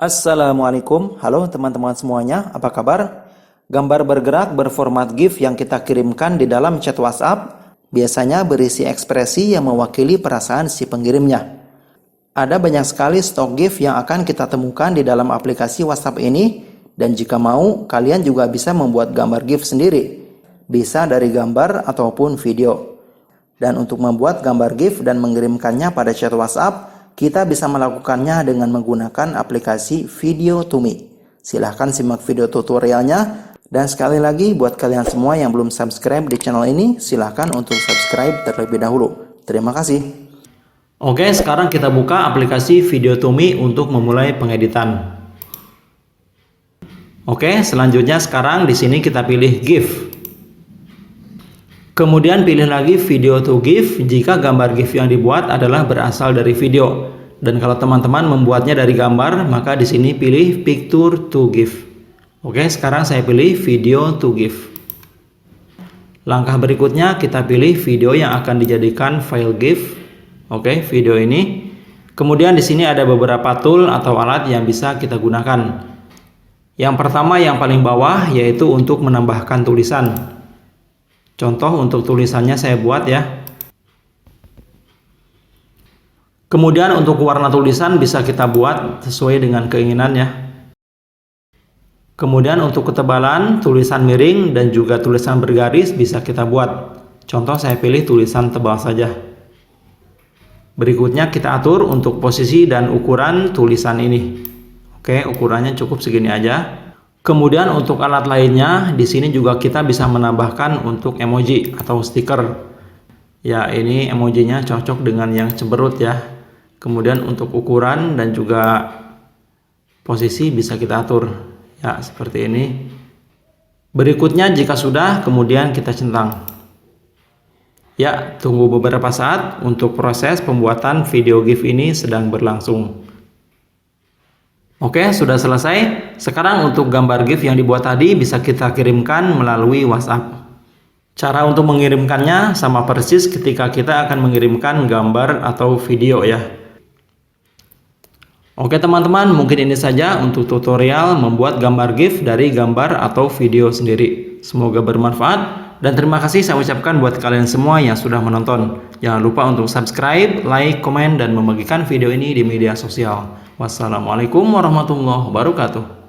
Assalamualaikum, halo teman-teman semuanya, apa kabar? Gambar bergerak berformat GIF yang kita kirimkan di dalam chat WhatsApp biasanya berisi ekspresi yang mewakili perasaan si pengirimnya. Ada banyak sekali stok GIF yang akan kita temukan di dalam aplikasi WhatsApp ini, dan jika mau, kalian juga bisa membuat gambar GIF sendiri. Bisa dari gambar ataupun video. Dan untuk membuat gambar GIF dan mengirimkannya pada chat WhatsApp, kita bisa melakukannya dengan menggunakan aplikasi Video to Me. Silahkan simak video tutorialnya. Dan sekali lagi buat kalian semua yang belum subscribe di channel ini, silahkan untuk subscribe terlebih dahulu. Terima kasih. Oke, sekarang kita buka aplikasi Video to Me untuk memulai pengeditan. Oke, selanjutnya sekarang di sini kita pilih GIF. Kemudian pilih lagi Video to GIF jika gambar GIF yang dibuat adalah berasal dari video. Dan kalau teman-teman membuatnya dari gambar, maka di sini pilih Picture to GIF. Oke, sekarang saya pilih Video to GIF. Langkah berikutnya kita pilih video yang akan dijadikan file GIF. Oke, video ini. Kemudian di sini ada beberapa tool atau alat yang bisa kita gunakan. Yang pertama yang paling bawah yaitu untuk menambahkan tulisan. Contoh untuk tulisannya saya buat ya. Kemudian untuk warna tulisan bisa kita buat sesuai dengan keinginannya. Kemudian untuk ketebalan tulisan miring dan juga tulisan bergaris bisa kita buat. Contoh saya pilih tulisan tebal saja. Berikutnya kita atur untuk posisi dan ukuran tulisan ini. Oke, ukurannya cukup segini aja. Kemudian untuk alat lainnya, di sini juga kita bisa menambahkan untuk emoji atau stiker. Ya, ini emojinya cocok dengan yang cemberut ya. Kemudian untuk ukuran dan juga posisi bisa kita atur. Ya, seperti ini. Berikutnya jika sudah, kemudian kita centang. Ya, tunggu beberapa saat untuk proses pembuatan video GIF ini sedang berlangsung. Oke, sudah selesai. Sekarang untuk gambar GIF yang dibuat tadi bisa kita kirimkan melalui WhatsApp. Cara untuk mengirimkannya sama persis ketika kita akan mengirimkan gambar atau video ya. Oke teman-teman, mungkin ini saja untuk tutorial membuat gambar GIF dari gambar atau video sendiri. Semoga bermanfaat dan terima kasih saya ucapkan buat kalian semua yang sudah menonton. Jangan lupa untuk subscribe, like, komen, dan membagikan video ini di media sosial. Wassalamualaikum warahmatullahi wabarakatuh.